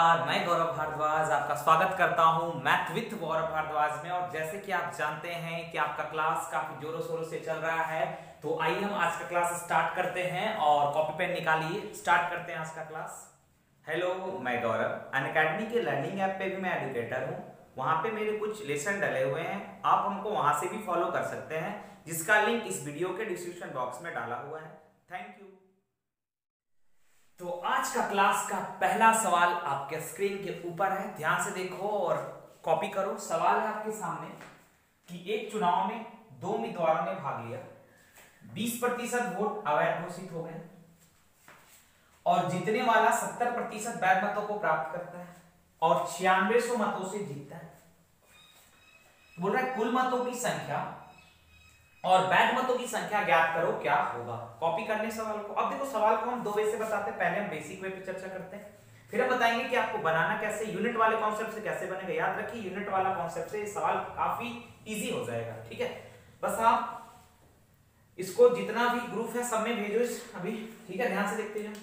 नमस्कार, मैं गौरव भारद्वाज आपका स्वागत करता हूं मैथ विथ गौरव भारद्वाज में। और जैसे कि आप जानते हैं कि आपका क्लास काफी जोरों शोरों से चल रहा है, तो आइए हम आज का क्लास स्टार्ट करते हैं। और कॉपी पेन निकालिए, स्टार्ट करते हैं आज का क्लास। हेलो, मैं गौरव। अनअकैडमी के लर्निंग ऐप पे भी मैं एजुकेटर हूँ। वहां पे मेरे कुछ लेसन डले हुए हैं, आप हमको वहां से भी फॉलो कर सकते हैं, जिसका लिंक इस वीडियो के डिस्क्रिप्शन बॉक्स में डाला हुआ है। Thank you. तो आज का क्लास का पहला सवाल आपके स्क्रीन के ऊपर है, ध्यान से देखो और कॉपी करो। सवाल है आपके सामने कि एक चुनाव में दो उम्मीदवारों ने भाग लिया, 20% वोट अवैध घोषित हो गए और जीतने वाला 70% वैध मतों को प्राप्त करता है और 9600 मतों से जीतता है। बोल रहा है कुल मतों की संख्या और वैध मतों की संख्या ज्ञात करो, क्या होगा। कॉपी करने सवाल को। अब देखो, सवाल को हम दो वे से बताते हैं। पहले हम बेसिक वे पे चर्चा करते हैं, फिर हम बताएंगे कि आपको बनाना कैसे, यूनिट वाले कॉन्सेप्ट से कैसे बनेगा। याद रखिए, यूनिट वाला कॉन्सेप्ट से सवाल काफी इजी हो जाएगा। ठीक है, बस आप इसको जितना भी ग्रुप है सब में भेजो अभी। ठीक है, ध्यान से देखते जाओ।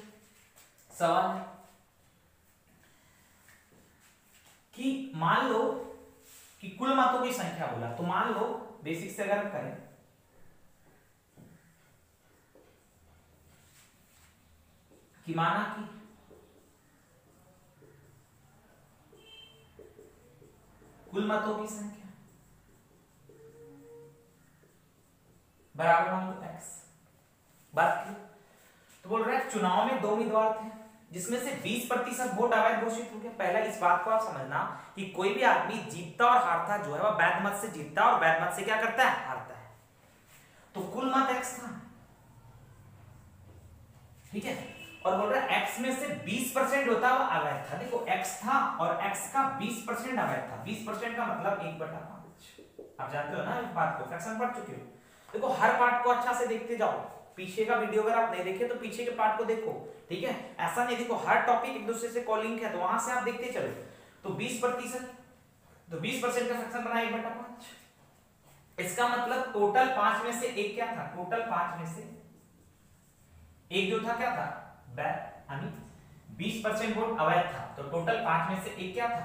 सवाल है कि मान लो कि कुल मतों की संख्या बोला, तो मान लो बेसिक से अगर हम करें कि माना कि कुल मतों की संख्या बराबर मान लो x। बात की तो बोल रहा है चुनाव में दो उम्मीदवार थे, जिसमें से 20% वोट अवैध घोषित हो गया। पहला इस बात को आप समझना कि कोई भी आदमी जीतता और हारता जो है वह वैध मत से जीतता और वैध मत से क्या करता है, हारता है। तो कुल मत x था, ठीक है, और बोल रहा है x में से 20% होता हुआ अवैध था। देखो x था और x का 20% अवैध था। 20% का मतलब 1/5। आप जानते हो ना इस बात को, फ्रैक्शन पढ़ चुके हो। देखो हर पार्ट को अच्छा से देखते जाओ। पीछे का वीडियो अगर आप नहीं देखे तो पीछे के पार्ट को देखो। ठीक है, ऐसा नहीं देखो हर टॉपिक एक दूसरे से कॉलिंग है, तो वहां से आप देखते चलो। तो 20%, तो 20% का फ्रैक्शन बना 1/5। इसका मतलब टोटल 5 में से एक क्या था, टोटल 5 में से एक जो था क्या था, यानी 20% वोट अवैध था, तो टोटल 5 में से एक क्या था,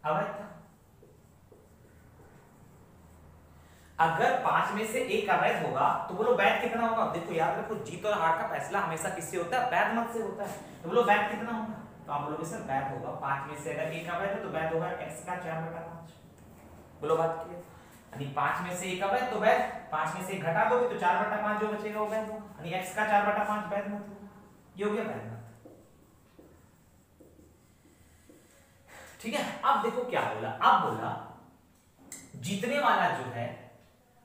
अवैध था। अगर 5 में से एक अवैध होगा तो बोलो वैध कितना होगा। देखो याद रखो, जीत और हार का फैसला हमेशा किससे होता है, वैध मत से होता है। तो बोलो वैध कितना होगा, तो आप बोलोगे सर वैध होगा 5 में से अगर एक अवैध है तो वैध होगा x का 4/5। बोलो बात क्लियर। यानी 5 में से एक अवैध तो वैध, 5 में से एक घटा दोगे तो 4/5 जो बचेगा वो वैध होगा, यानी x का 4/5 वैध मत होगा। ये हो गया वैध मत। ठीक है, अब देखो क्या बोला। अब बोला जीतने वाला जो है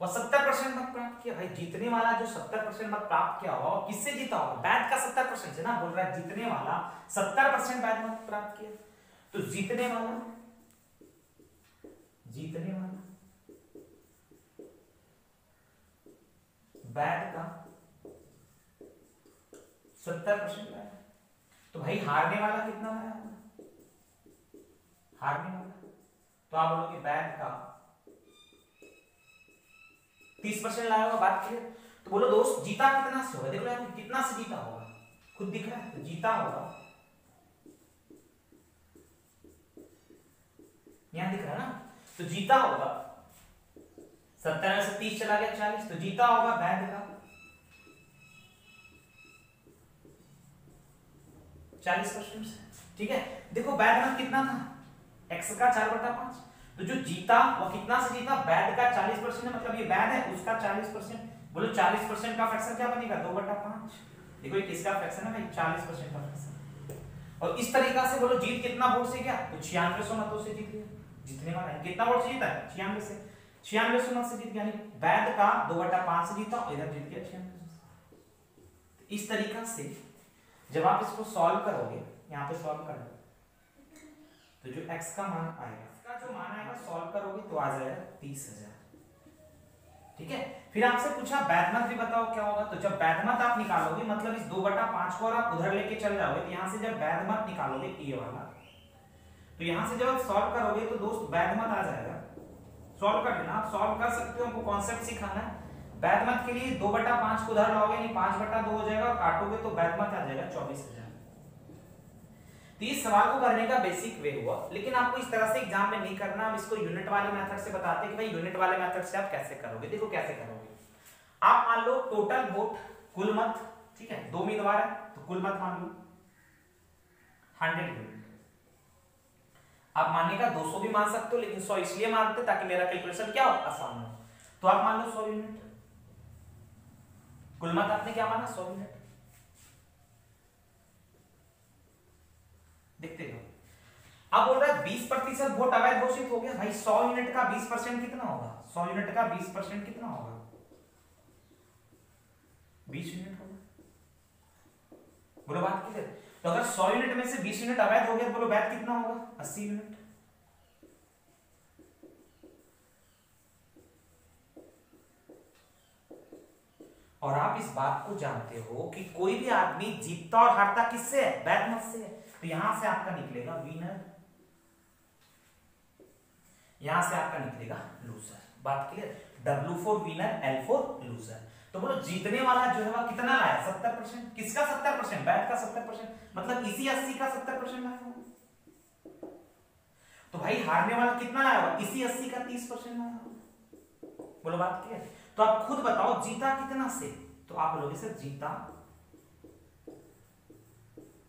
वह 70% मत प्राप्त किया। भाई जीतने वाला जो 70% मत प्राप्त किया होगा, किससे जीता होगा, वैध का 70% से ना। बोल रहा है जीतने वाला 70% वैध मत प्राप्त किया, तो जीतने वाला वैध का 70% लाया। तो भाई हारने वाला कितना लाया होगा, हारने वाला, तो आप बोलोगे वैध का 30% लाया होगा। बात क्लियर। तो बोलो दोस्त जीता कितना से होगा, देखो यार कितना से जीता होगा, खुद दिख रहा है। तो जीता होगा, यहां दिख रहा है ना, तो जीता होगा 70 में से 30 चला गया 40, तो जीता होगा वैध का 40% से। ठीक है, देखो वैध मत कितना था, x का 4/5। तो जो जीता वो कितना से जीता, वैध का 40% है, मतलब ये वैध है उसका 40%। बोलो 40% का फ्रैक्शन क्या बनेगा, 2/5। देखो ये किसका फ्रैक्शन है भाई, 40% का फ्रैक्शन। और इस तरीका से बोलो जीत कितना वोट से गया, तो 9600 मतों से जीत गया। जीतने वाला है कितना वोट से जीता है, 96 से, 9600 मत से जीत गया। यानी वैध का 2/5 से जीता, इधर जीत गया 9600। इस तरीका से जब आप इसको सॉल्व करोगे, यहां पे सॉल्व करोगे तो जो x का मान आएगा, इसका जो मान आएगा सॉल्व करोगे तो आ जाएगा 30,000। ठीक है, फिर आपसे पूछा वैध मत भी बताओ क्या होगा। तो जब वैध मत आप निकालोगे, मतलब इस 2/5 को और आप उधर लेके चल जाओगे, तो यहां से जब वैध मत निकालोगे ये वाला, तो यहां से जब आप सॉल्व करोगे तो दोस्त वैध मत आ जाएगा। सॉल्व कर लेना, आप सॉल्व कर सकते हो, हमको कॉन्सेप्ट सिखाना है। वैध मत के लिए 2/5 को उधर लाओगे, नहीं 5/2 हो जाएगा, और काटोगे तो वैध मत आ जाएगा 24,000। तो इस सवाल को करने का बेसिक वे हुआ, लेकिन आपको इस तरह से एग्जाम में नहीं करना। हम इसको यूनिट वाले मेथड से बताते हैं कि भाई यूनिट वाले मेथड से आप कैसे करोगे। देखो कैसे करोगे। आप मान लो टोटल वोट, कुल मत, ठीक है, 2 उम्मीदवार है तो कुल मत मान लो 100 यूनिट। आप मानने का 200 भी मान सकते हो, लेकिन 100 इसलिए मानते ताकि मेरा कैलकुलेशन क्या हो, आसान हो। तो आप मान लो 100 यूनिट। कुल मत आपने क्या माना, 100 यूनिट। देखते हो। अब बोल रहा है 20% वोट अवैध घोषित हो गया। भाई 100 यूनिट का 20% कितना होगा, 100 यूनिट का 20% कितना होगा, 20 यूनिट होगा। बोलो बात क्लियर। तो अगर 100 यूनिट में से 20 यूनिट अवैध हो गया, बोलो वैध कितना होगा, 80 यूनिट। और आप इस बात को जानते हो कि कोई भी आदमी जीतता और हारता किससे है, वैध मत से है। तो यहां से आपका निकलेगा विनर, यहां से आपका निकलेगा लूजर। बात clear. W for winner, L for loser. तो बोलो जीतने वाला जो है वह कितना लाया, 70%। किसका 70%, वैध का 70%, मतलब इसी 80 का 70% लाया होगा। तो भाई हारने वाला कितना लाया होगा, इसी 80 का 30% लाया होगा। बोलो बात क्लियर। तो आप खुद बताओ जीता कितना से, तो आप बोलोगे सर जीता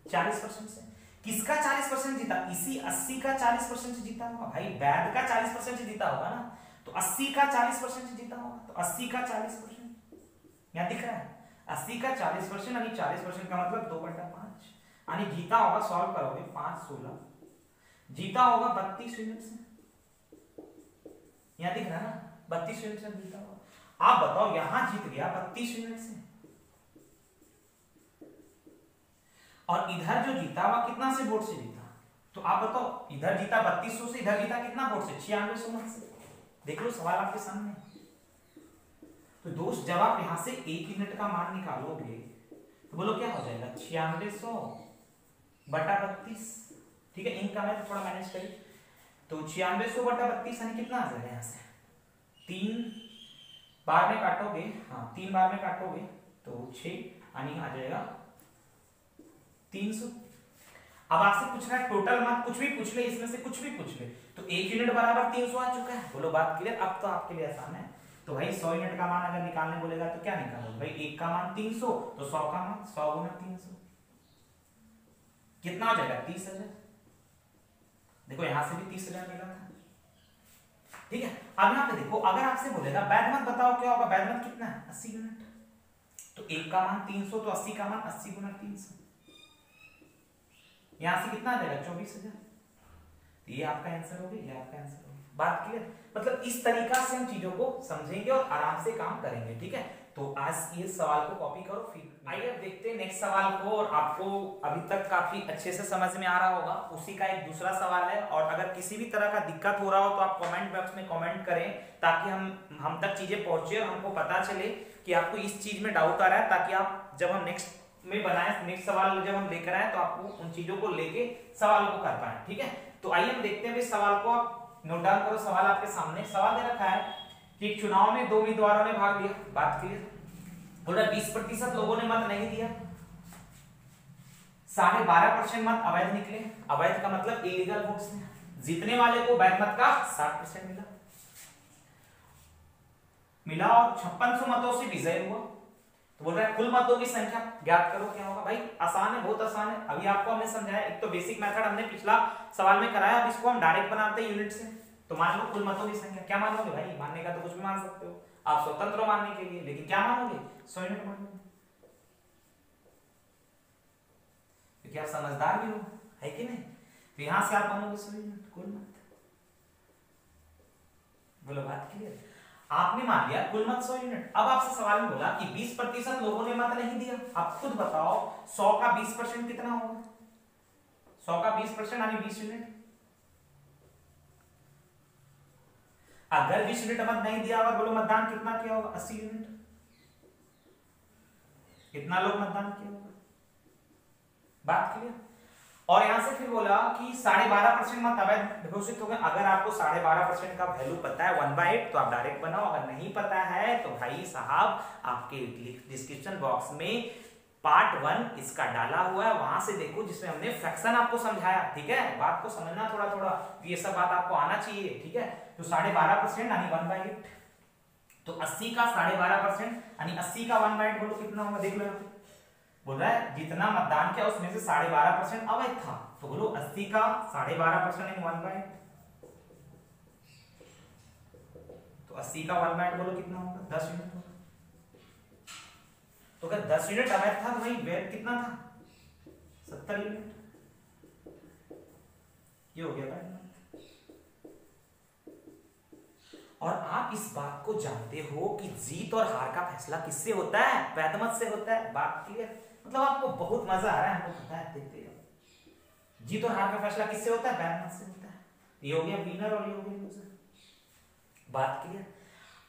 40% से। किसका 40% जीता, इसी 80 का 40% से जीता होगा। भाई वैध का 40% से जीता होगा ना, तो 80 का 40% से जीता होगा। तो 80 का 40% यहां दिख रहा है, 80 का 40% यानी 40% का मतलब 2/5, यानी जीता होगा, सॉल्व करोगे 5 16, जीता होगा 32 यूनिट से। यहां दिख रहा है ना, 32 यूनिट से जीता होगा। आप बताओ यहां जीत गया 32 यूनिट से, और इधर जो जीता वह कितना से वोट से जीता, तो आप बताओ इधर जीता 3200 से, इधर जीता कितना वोट से, 9600 मत से। देख लो सवाल आपके सामने। तो दोस्त जब आप यहां से 1 यूनिट का मान निकालोगे तो बोलो क्या हो जाएगा, 9600 बटा 32। ठीक है, इनका मैं थोड़ा मैनेज करिए। तो 9600 बटा 32 यानी कितना आ जाएगा, यहां से 3 बार में काटोगे, हाँ 3 बार में काटोगे तो 6 यानी आ जाएगा 300। अब आपसे पूछ रहा है टोटल मत, कुछ भी पूछ ले, इसमें से कुछ भी पूछ ले, तो 1 यूनिट बराबर 300 आ चुका है। बोलो बात क्लियर। अब तो आपके लिए आसान है। तो भाई 100 यूनिट का मान अगर निकालने बोलेगा तो क्या निकालोगे, भाई 1 का मान 300, तो 100 का मान 100 गुना 300 कितना हो जाएगा, 30,000। देखो यहां से भी 30,000 मिला था। ठीक है, अब यहां पे देखो, अगर आपसे बोलेगा वैध मत बताओ क्या होगा, वैध मत कितना है, 80 यूनिट। तो 1 का मान 300, तो 80 का मान 80 गुना 300, यहां से कितना आ जाएगा, 24,000। ये आपका आंसर हो गया, ये आपका आंसर हो गया। बात क्लियर। मतलब इस तरीका से हम चीजों को समझेंगे और आराम से काम करेंगे। ठीक है, तो आज ये सवाल को कॉपी करो, फिर आइए अब देखते हैं नेक्स्ट सवाल को। और आपको अभी तक काफी अच्छे से समझ में आ रहा होगा। उसी का एक दूसरा सवाल है, और अगर किसी भी तरह का दिक्कत हो रहा हो तो आप कमेंट बॉक्स में कमेंट करें, ताकि हम तक चीजें पहुंचे और हमको पता चले कि आपको इस चीज में डाउट आ रहा है, ताकि आप जब हम नेक्स्ट में बनाए, नेक्स्ट सवाल जब हम लेकर आए तो आपको उन चीजों को लेके सवाल को कर पाए। ठीक है, तो आइए हम देखते हैं इस सवाल को। आप नोट डाउन करो, सवाल आपके सामने। सवाल दे रखा है कि एक चुनाव में 2 उम्मीदवारों ने भाग लिया। बात क्लियर। बोल रहा 20% लोगों ने मत नहीं दिया, 12.5% मत अवैध निकले। अवैध का मतलब इलीगल वोट्स ने। जीतने वाले को वैध मत का 60% मिला और 5600 मतों से विजय हुआ। तो बोल रहा है कुल मतों की संख्या ज्ञात करो, क्या होगा। भाई आसान है, बहुत आसान है। अभी आपको हमने समझाया, एक तो बेसिक मेथड हमने पिछला सवाल में कराया, अब इसको हम डायरेक्ट बनाते हैं यूनिट से। तो मान लो कुल मतों की संख्या, क्या मानोगे भाई, मानने का तो कुछ भी मान सकते हो आप, स्वतंत्र हो मानने के लिए, लेकिन क्या मानोगे, 100 यूनिट मानोगे, क्योंकि आप समझदार भी हो, है कि नहीं। तो यहां से आप मानोगे 100 यूनिट कुल मत। बोलो बात क्लियर। आपने मान लिया कुल मत 100 यूनिट। अब आपसे सवाल में बोला कि 20% लोगों ने मत नहीं दिया। आप खुद बताओ 100 का 20% कितना होगा, 100 का 20% यानी 20 यूनिट। अगर 20 यूनिट मत नहीं दिया होगा, बोलो मतदान कितना किया होगा, 80 यूनिट। कितना लोग मतदान किया होगा, बात क्लियर। और यहां से फिर बोला कि 12.5% मत अवैध घोषित हो गए। अगर आपको 12.5% का वैल्यू पता है 1/8 तो आप डायरेक्ट बनाओ, अगर नहीं पता है तो भाई साहब आपके डिस्क्रिप्शन बॉक्स में पार्ट 1 इसका डाला हुआ है, वहां से देखो जिसमें हमने फ्रैक्शन आपको समझाया, ठीक है, बात को समझना थोड़ा थोड़ा, ये सब बात आपको आना चाहिए, ठीक है। तो 12.5% यानी 1/8, तो 80 का 12.5% यानी 80 का 1/8 बोलो कितना होगा, देख लो, बोल रहा है जितना मतदान किया उसमें से 12.5% अवैध था, तो बोलो 80 का 12.5% यानी 1/8, तो 80 का 1/8 बोलो कितना होगा, 10 यूनिट होगा। तो अगर 10 यूनिट अवैध था तो भाई वैध कितना था, 70 यूनिट, ये हो गया भाई। और आप इस बात को जानते हो कि जीत और हार का फैसला किससे होता है, वैधमत से होता है, बात क्लियर, मतलब आपको बहुत मजा आ रहा है, हमको पता है, देखते हो जीत और हार का फैसला किससे होता है, वैधमत से होता है, ये हो गया विनर और ये हो गया लूजर, बात क्लियर।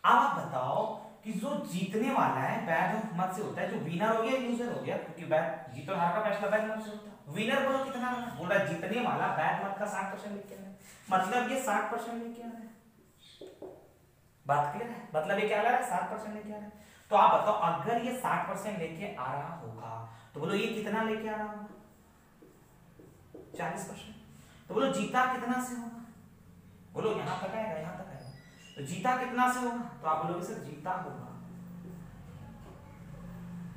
अब आप बताओ कि जो जीतने वाला है वैध मत से होता है, जो विनर हो गया लूजर हो गया, क्योंकि जीत और हार का फैसला वैध मत से होता है। विनर बोलो कितना बोल रहा है, जीतने वाला वैध मत का 60% लेके आ रहा है, मतलब ये 60% लेके आ रहा है, बात क्लियर है, मतलब ये क्या ला रहा है, 60% लेके आ रहा है। तो आप बताओ अगर ये 60% लेके आ रहा होगा तो बोलो ये कितना लेके आ रहा होगा, 40%, तो बोलो जीता कितना से होगा, बोलो यहां तक आएगा, यहां तक आएगा, तो जीता कितना से होगा, तो आप बोलोगे सर जीता होगा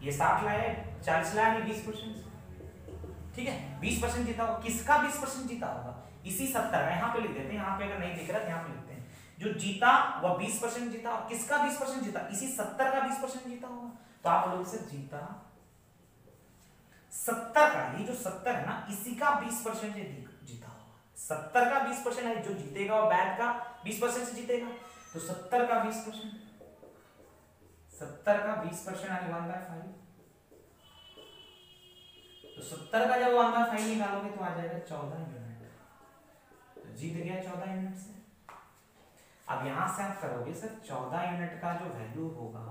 ये 60 लाया, 40 लाया नहीं 20%, ठीक है, 20% जीता होगा, किसका 20% जीता होगा, इसी 70 का, यहां पे लिख देते हैं, यहां पे अगर नहीं दिख रहा तो यहां पे लिखते हैं, जो जीता वह 20% जीता, और किसका 20% जीता, इसी 70 का 20% जीता होगा, तो आप बोलोगे सर जीता 70 का, ये जो 70 है ना इसी का 20% जीता होगा, 70 का 20% है, जो जीतेगा वो बैट का 20% से जीतेगा, तो 70 का 20%, 70 का 20% यानी 1/5, तो 70 का जब 1/5 निकालोगे तो आ जाएगा 14 यूनिट, तो जीत गया 14 यूनिट से। अब यहां से आप करोगे सर 14 यूनिट का जो वैल्यू होगा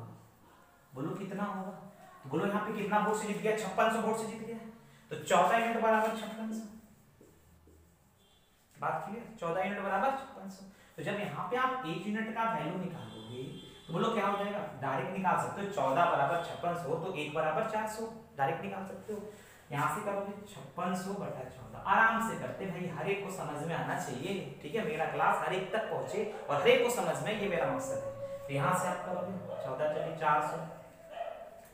बोलो कितना होगा, तो बोलो यहाँ पे कितना वोट से जीत गया, 5600 वोट से जीत गया, तो 14 यूनिट बराबर 5600, बात क्लियर, 14 यूनिट बराबर 5600। तो जब यहाँ पे आप 1 यूनिट का वैल्यू निकालोगे तो बोलो क्या हो जाएगा, डायरेक्ट निकाल सकते हो, 14 बराबर 5600 तो 1 बराबर 400, डायरेक्ट निकाल सकते हो, यहाँ से करोगे 5600/14, आराम से करते भाई, हर एक को समझ में आना चाहिए, ठीक है, मेरा क्लास हर एक तक पहुंचे और हर एक को समझ में, ये मेरा मकसद है। तो यहाँ से आप करोगे 14 चलिए 400,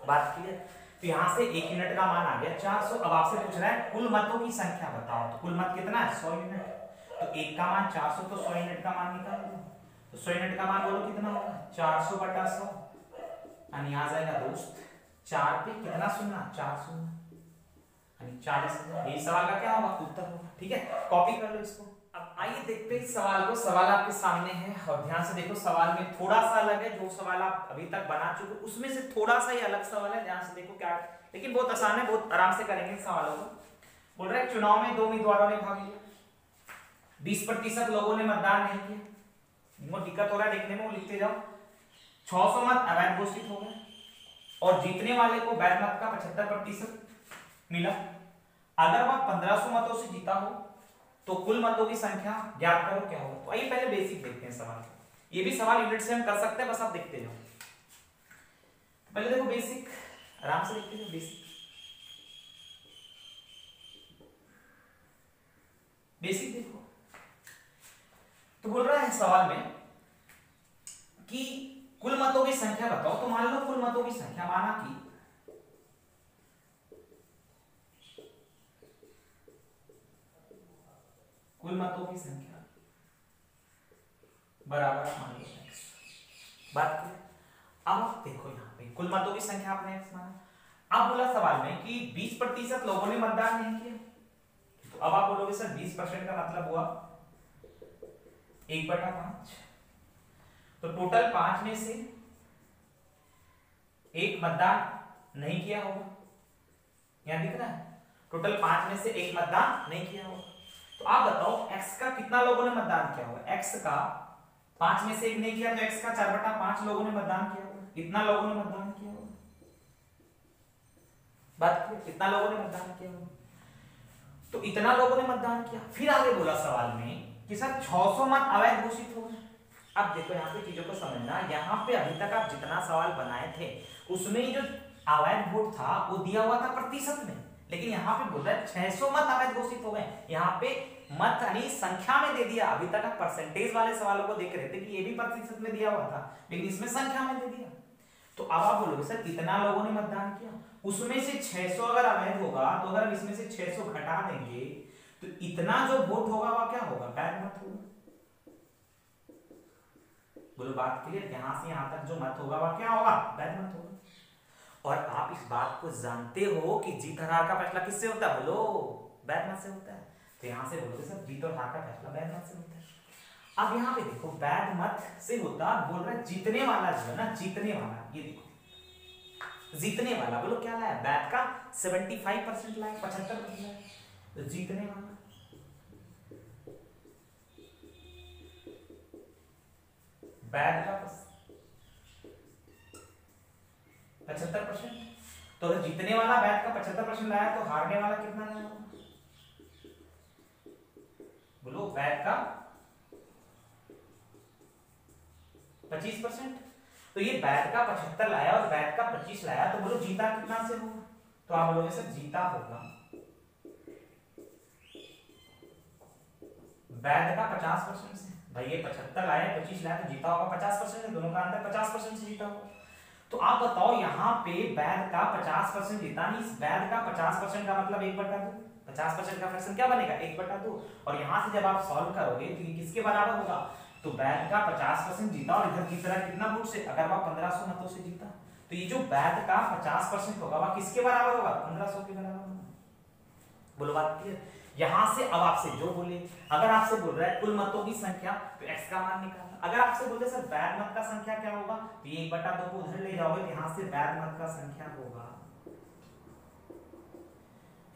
बात क्लियर। तो यहाँ से 1 यूनिट का मान आ गया 400। अब आपसे पूछ रहा है कुल मतों की संख्या बताओ, तो कुल मत कितना है 100 यूनिट, तो 1 का मान 400, तो 100 यूनिट का मान निकाल दो, तो 100 यूनिट का मान बोलो कितना होगा, 400/100, यानी आ जाएगा दोस्त 4 पे कितना सुनना, 4 सुनना, यानी 40,000। ये सवाल का क्या होगा, उत्तर होगा, ठीक है, कॉपी कर लो इसको। अब आइए देखते हैं इस सवाल को, सवाल आपके सामने है और ध्यान से देखो, सवाल में थोड़ा सा अलग है, जो सवाल आप अभी तक बना चुके उसमें से थोड़ा सा ही अलग सवाल है, ध्यान से देखो क्या, लेकिन बहुत आसान है, बहुत आराम से करेंगे सवालों को। बोल रहे चुनाव में 2 उम्मीदवारों ने भाग लिया, 20% लोगों ने मतदान नहीं किया, इनको दिक्कत हो रहा है देखने में, वो लिखते जाओ, 600 मत अवैध घोषित हो गए और जीतने वाले को वैध मत का 75% मिला। अगर वह 1500 मतों से जीता हो तो कुल मतों की संख्या ज्ञात करो, क्या होगा। तो आइए पहले बेसिक देखते हैं सवाल, ये भी सवाल यूनिट से हम कर सकते हैं, बस आप देखते जाओ। पहले देखो बेसिक, आराम से देखते जाओ बेसिक, बेसिक देखो। तो बोल रहा है सवाल में कि कुल मतों की संख्या बताओ, तो मान लो कुल मतों की संख्या, माना कि कुल मतों की संख्या बराबर मान लो x, बात की। अब देखो यहाँ पे कुल मतों की संख्या आपने x माना, अब बोला सवाल में कि 20% लोगों ने मतदान नहीं किया, तो अब आप बोलोगे सर 20% का मतलब हुआ 1/5, तो टोटल 5 में से 1 मतदान नहीं किया होगा, यहां दिख रहा है, टोटल 5 में से 1 मतदान नहीं किया होगा। तो आप बताओ x का कितना लोगों ने मतदान किया होगा, x का 5 में से 1 नहीं किया, तो x का 4/5 लोगों ने मतदान किया होगा, इतना लोगों ने मतदान किया होगा, बात की, इतना लोगों ने मतदान किया होगा, तो इतना लोगों ने मतदान किया। फिर आगे बोला सवाल में कि सर 600 मत अवैध घोषित हो गए। अब देखो यहाँ पे चीजों को समझना, यहाँ पे अभी तक आप जितना सवाल बनाए थे उसमें जो अवैध वोट था वो दिया हुआ था प्रतिशत में, लेकिन यहाँ पे बोल रहा है 600 मत अवैध घोषित हो गए। यहाँ पे मत यानी संख्या में दे दिया। अभी तक आप परसेंटेज वाले सवालों को देख रहे थे कि ये भी प्रतिशत में दिया हुआ था, लेकिन इसमें संख्या में दे दिया। तो अब आप बोलोगे सर कितना लोगों ने मतदान किया, उसमें से 600 अगर अवैध होगा तो अगर हम इसमें से 600 घटा देंगे तो इतना जो वोट होगा वह क्या होगा, वैध मत होगा। बोलो बात क्लियर, यहां से यहां तक जो मत होगा वह क्या होगा, वैध मत होगा। और आप इस बात को जानते हो कि जीत और हार का फैसला किससे होता है, बोलो वैध मत से होता है। तो यहां से बोलोगे सर जीत और हार का फैसला वैध मत से होता है। अब यहाँ पे देखो वैध मत से होता, बोल रहा है जीतने वाला जो है ना, जीतने वाला, ये देखो जीतने वाला, बोलो क्या लाया, वैध का 75% लाया, 75% लाया, तो जीतने वाला वैध का 75%। तो अगर जीतने वाला वैध का 75% लाया तो हारने वाला कितना लाया, बोलो वैध का 25%। तो ये वैध का 75 लाया और वैध का 25 लाया, तो बोलो जीता कितना से होगा, तो आप बोलोगे सर जीता होगा वैध का 50% से। भाई ये 75 लाया 25 लाया तो जीता होगा 50% से, दोनों का अंतर 50% से जीता होगा। तो आप बताओ यहाँ पे वैध का 50% जीता, नहीं इस वैध का 50% का मतलब 1/2, 50% का फ्रैक्शन क्या बनेगा 1/2। और यहां से जब आप सॉल्व करोगे तो ये किसके बराबर होगा, तो वैध का 50% जीता और इधर जीत रहा कितना वोट से, अगर वह 1500 मतों से जीता तो ये जो वैध का 50% होगा वह किसके बराबर होगा, 1500 के बराबर होगा। बोलो बात क्लियर। यहां से अब आपसे जो बोले, अगर आपसे बोल रहा है कुल मतों की संख्या तो x का मान निकालना। अगर आपसे बोले सर वैध मत का संख्या क्या होगा, तो ये 1/2 को उधर ले जाओगे तो यहां से वैध मत का संख्या होगा,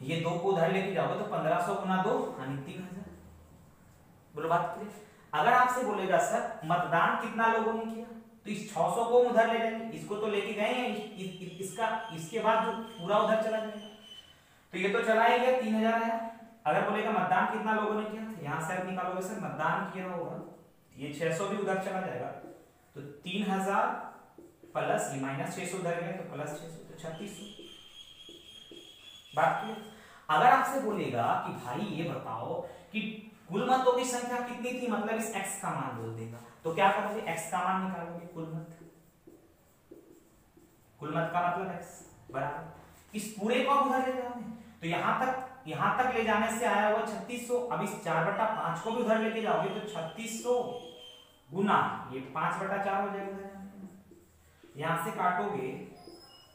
ये 2 को उधर लेके जाओगे तो 1500 गुना 2 यानी 3000। बोलो बात क्लियर। अगर आपसे बोलेगा सर मतदान कितना लोगों ने किया, तो इस 600 को उधर ले जाएंगे, इसको तो लेके गए हैं, इसका इसके बाद जो पूरा उधर चला जाएगा, तो ये तो चला ही गया 3000 है। अगर बोलेगा मतदान कितना लोगों ने किया, तो यहां से आप निकालोगे सर मतदान किया होगा, ये 600 भी उधर चला जाएगा, तो 3000 प्लस ये माइनस 600 उधर गए तो प्लस 600, तो 3600। बात क्लियर। अगर आपसे बोलेगा कि भाई ये बताओ कि कुल मतों की संख्या कितनी थी, मतलब इस x का मान बोल देगा, तो क्या करोगे x का मान निकालोगे, कुल मत का मतलब x बराबर इस पूरे को उधर ले जाओगे, तो यहां तक ले जाने से आया हुआ 3600। अब इस 4/5 को भी उधर लेके जाओगे तो 3600 गुना ये 5/4 हो जाएगा, यहां से काटोगे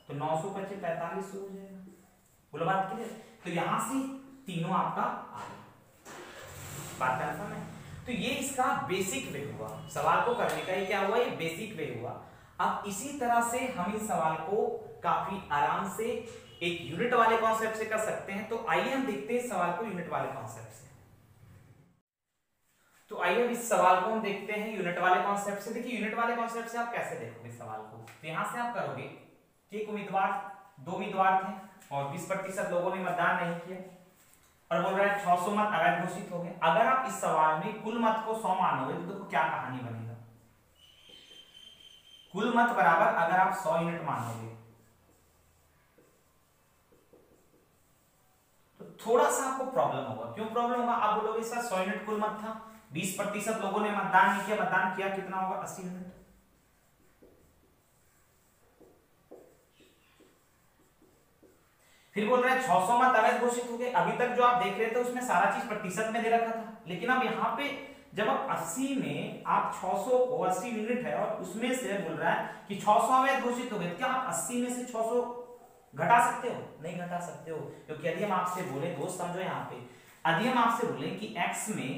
तो 900 × 5 = 4500 हो जाएगा। बोलो बात क्लियर। तो यहां से तीनों आपका आ गया, बात कंफर्म है। तो ये इसका बेसिक वे हुआ, सवाल को करने का ये क्या हुआ, ये बेसिक वे हुआ। अब इसी तरह से हम इस सवाल को काफी आराम से एक यूनिट वाले कॉन्सेप्ट से कर सकते हैं। तो आइए हम देखते हैं इस सवाल को यूनिट वाले कॉन्सेप्ट से। तो आइए हम इस सवाल को हम देखते हैं यूनिट वाले कॉन्सेप्ट से। देखिए यूनिट वाले कॉन्सेप्ट से आप कैसे देखोगे इस सवाल को, तो यहां से आप करोगे कि एक उम्मीदवार, 2 उम्मीदवार थे और 20% लोगों ने मतदान नहीं किया और बोल रहा है 600 मत अवैध घोषित हो गए। अगर आप इस सवाल में कुल मत को 100 मानोगे तो देखो क्या कहानी बनेगा। कुल मत बराबर अगर आप 100 यूनिट मानोगे तो थोड़ा सा आपको प्रॉब्लम होगा। क्यों प्रॉब्लम होगा, आप बोलोगे सर 100 यूनिट कुल मत था, 20% लोगों ने मतदान नहीं किया, मतदान किया कितना होगा 80 यूनिट। फिर बोल रहा है 600 मत अवैध घोषित हो गए। अभी तक जो आप देख रहे थे उसमें सारा चीज प्रतिशत में दे रखा था, लेकिन अब यहाँ पे जब आप 80 में आप 600 को 80 यूनिट है और उसमें से बोल रहा है कि 600 अवैध घोषित हो गए, क्या आप 80 में से 600 घटा सकते हो? नहीं घटा सकते हो, क्योंकि यदि हम आपसे बोले, दोस्त समझो यहाँ पे, यदि हम आपसे बोले कि x में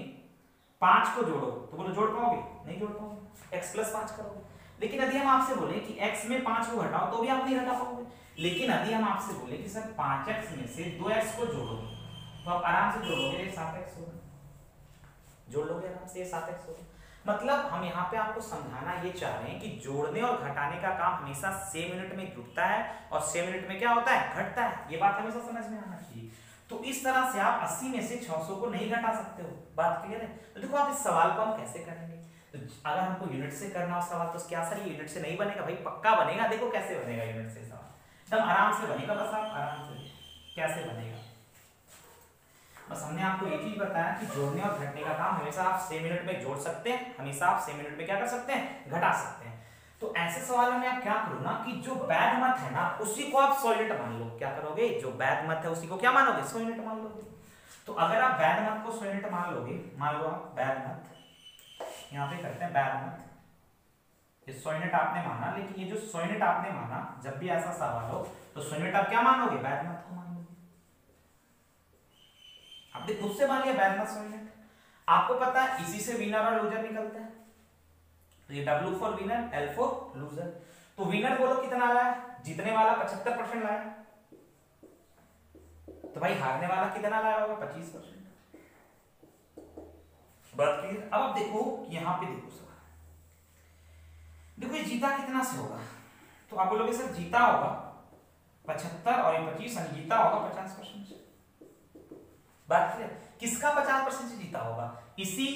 5 को जोड़ो तो बोलो जोड़ पाओगे? नहीं जोड़ पाओगे, x + 5 करोगे। लेकिन यदि हम आपसे बोले कि x में 5 को घटाओ तो भी आप नहीं घटा पाओगे। लेकिन यदि हम आपसे बोले कि सर 5x में से 2x को जोड़ो तो आप आराम से जोड़ोगे, 7x होगा, जोड़ लोगे आराम से, 7x होगा। मतलब हम यहाँ पे आपको समझाना ये चाह रहे हैं कि जोड़ने और घटाने का काम हमेशा सेम यूनिट में जुड़ता है और सेम यूनिट में क्या होता है, घटता है। ये बात हमेशा समझ में आना चाहिए। तो इस तरह से आप 80 में से 600 को नहीं घटा सकते हो, बात क्लियर है। तो देखो आप इस सवाल को हम कैसे करेंगे, तो अगर हमको यूनिट से करना हो सवाल तो क्या सर यूनिट से नहीं बनेगा? भाई पक्का बनेगा, देखो कैसे बनेगा यूनिट से सवाल। एकदम आराम से बनेगा, बस आप आराम से कैसे बनेगा। बस हमने आपको एक चीज बताया कि जोड़ने और घटने का काम हमेशा आप 6 मिनट में जोड़ सकते हैं, हमेशा आप 6 मिनट में क्या कर सकते हैं, घटा सकते हैं। तो ऐसे सवालों में आप क्या करो ना कि जो वैध मत है ना उसी को आप 100 यूनिट मान लो। क्या करोगे, जो वैध मत है उसी को क्या मानोगे, 100 यूनिट मान लोगे। तो अगर आप वैध मत को 100 यूनिट मान लोगे, मान लो आप वैध मत यहाँ पे करते हैं, वैध मत ये 100 यूनिट आपने माना, लेकिन ये जो 100 यूनिट आपने माना, जब भी ऐसा सवाल हो तो 100 यूनिट आप क्या मानोगे, वैध मत को मान लोगे। आपने खुद से मान लिया वैध मत 100 यूनिट। आपको पता है इसी से विनर और लूजर निकलता है, तो ये W for winner, L for loser. तो विनर बोलो कितना लाया, जीतने वाला 75% लाया, तो भाई हारने वाला कितना लाया होगा, 25%। बात क्लियर। अब आप देखो यहां पे देखो सवाल, देखो ये जीता कितना से होगा, तो आप बोलोगे सर जीता होगा 75 और ये 25, यानी जीता होगा 50% से। बात क्लियर। किसका 50% से जीता होगा, इसी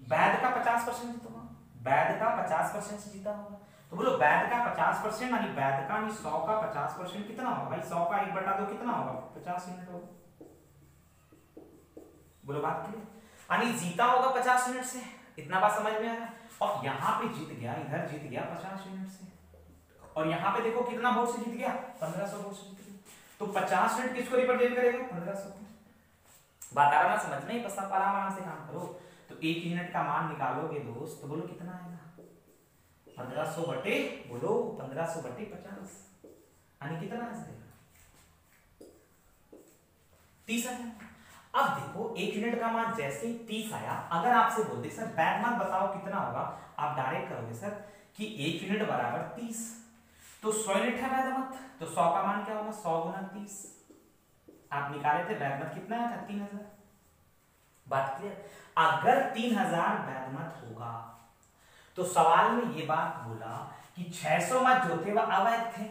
वैध का 50% जीता होगा, वैध का 50% से जीता होगा। तो बोलो वैध का 50% यानी वैध का 100 का 50% कितना होगा भाई, 100 का 1/2 कितना होगा, 50 यूनिट होगा। बोलो बात क्लियर। यानी जीता होगा 50 यूनिट से, इतना बात समझ में आ रहा है। और यहाँ पे जीत गया, इधर जीत गया 50 यूनिट से, और यहाँ पे देखो कितना वोट से जीत गया, 1500 वोट से जीत गया। तो 50 यूनिट किसको रिप्रेजेंट करेगा, 1500 को। बात आ रहा ना समझ में, बस आप आराम से काम करो। तो 1 यूनिट का मान निकालोगे दोस्त, तो बोलो कितना आएगा, 1500 बटे बोलो 1500 बटे 50, यानी कितना आएगा, 30 आएगा। अब देखो 1 यूनिट का मान जैसे ही 30 आया, अगर आपसे बोलते सर वैध मान बताओ कितना होगा, आप डायरेक्ट करोगे सर कि 1 यूनिट बराबर 30, तो 100 यूनिट है वैध मत, तो 100 का मान क्या होगा, 100 गुना 30। आप निकाले थे वैध मत कितना आया था, 3000। बात क्लियर। अगर 3000 वैध मत होगा तो सवाल में ये बात बोला कि 600 मत जो थे वह अवैध थे।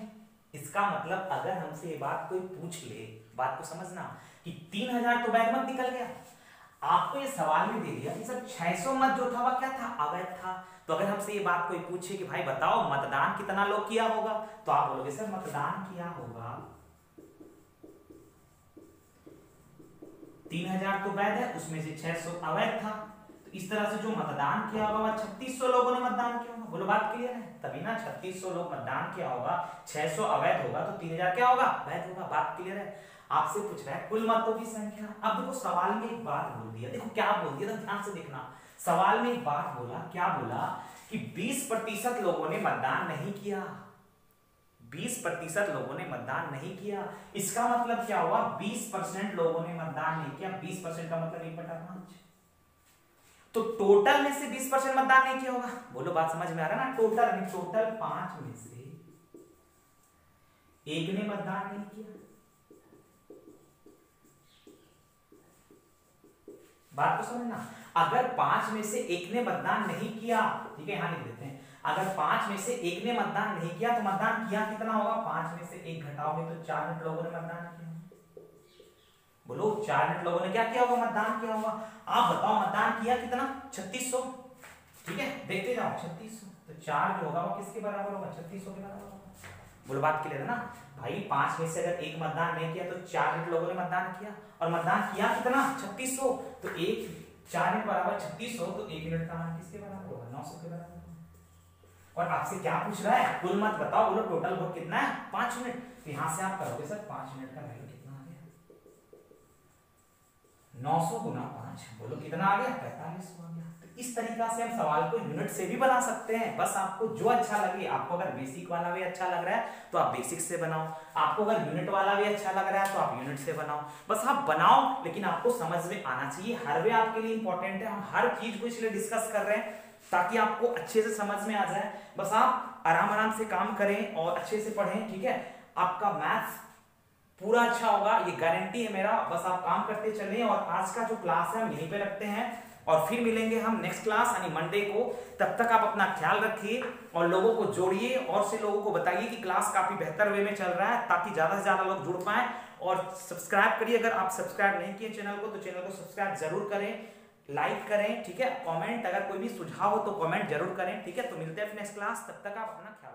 इसका मतलब अगर हमसे ये बात कोई पूछ ले, बात को समझना कि 3000 तो वैध मत निकल गया, आपको ये सवाल में दे दिया कि सर 600 मत जो था वह क्या था, अवैध था। तो अगर हमसे ये बात कोई पूछे कि भाई बताओ मतदान कितना लोग किया होगा, तो आप बोलोगे सर मतदान किया होगा 3000 तो वैध है, उसमें से 600 अवैध था। तो इस तरह से जो मतदान किया होगा वह 3600 लोगों ने मतदान किया होगा। बोलो बात क्लियर है, तभी ना 3600 लोग मतदान किया होगा, 600 अवैध होगा, तो 3000 क्या होगा, वैध होगा। बात क्लियर है। आपसे पूछ रहा है कुल मतों की संख्या। अब देखो सवाल में एक बात बोल दिया, देखो क्या बोल दिया, ध्यान से देखना। सवाल में एक बात बोला, क्या बोला कि 20% लोगों ने मतदान नहीं किया, 20% लोगों ने मतदान नहीं किया। इसका मतलब क्या हुआ, 20% लोगों ने मतदान नहीं किया, 20% का मतलब 1/5। तो टोटल में से 20% मतदान नहीं किया होगा। बोलो बात समझ में आ रहा है ना, टोटल 5 में से 1 ने मतदान नहीं किया। बात को समझना, अगर 5 में से 1 ने मतदान नहीं किया, ठीक है, यहां लिख देते हैं, अगर 5 में से 1 ने मतदान नहीं किया तो मतदान किया कितना होगा, 5 में से 1 घटाओगे तो 4 यूनिट लोगों ने मतदान किया। बोलो 4 यूनिट लोगों ने क्या किया होगा, मतदान किया होगा। आप बताओ मतदान किया कितना, 3600, ठीक है, देखते जाओ 3600, तो 4 जो होगा वो किसके बराबर होगा, 3600 के बराबर होगा। बोलो बात क्लियर है ना भाई, 5 में से अगर 1 मतदान नहीं किया तो 4 यूनिट लोगों ने मतदान किया, और मतदान किया कितना, 3600, तो 4 यूनिट बराबर 3600, तो 1 यूनिट का मान किसके बराबर होगा, 900 के बराबर होगा। और आपसे क्या पूछ रहा है, कुल मत बताओ। बोलो टोटल वोट कितना है, 5 यूनिट। तो यहां से आप करोगे सर 5 यूनिट का वैल्यू कितना आ गया, 900 गुना 5, बोलो कितना आ गया, 4500 आ गया। तो इस तरीका से हम सवाल को यूनिट से भी बना सकते हैं। बस आपको जो अच्छा लगे, आपको अगर बेसिक वाला भी अच्छा लग रहा है तो आप बेसिक से बनाओ, आपको अगर यूनिट वाला भी अच्छा लग रहा है तो आप यूनिट से बनाओ। बस आप बनाओ, लेकिन आपको समझ में आना चाहिए। हर वे आपके लिए इंपॉर्टेंट है, हम हर चीज को इसलिए डिस्कस कर रहे हैं ताकि आपको अच्छे से समझ में आ जाए। बस आप आराम से काम करें और अच्छे से पढ़ें, ठीक है। आपका मैथ्स पूरा अच्छा होगा, ये गारंटी है मेरा। बस आप काम करते चलें, और आज का जो क्लास है हम यहीं पे रखते हैं, और फिर मिलेंगे हम नेक्स्ट क्लास यानी मंडे को। तब तक आप अपना ख्याल रखिए और लोगों को जोड़िए, और से लोगों को बताइए कि क्लास काफी बेहतर वे में चल रहा है, ताकि ज्यादा से ज्यादा लोग जुड़ पाएं। और सब्सक्राइब करिए, अगर आप सब्सक्राइब नहीं किए चैनल को तो चैनल को सब्सक्राइब जरूर करें, लाइक करें, ठीक है। कमेंट, अगर कोई भी सुझाव हो तो कमेंट जरूर करें, ठीक है। तो मिलते हैं नेक्स्ट क्लास, तब तक आप अपना ख्याल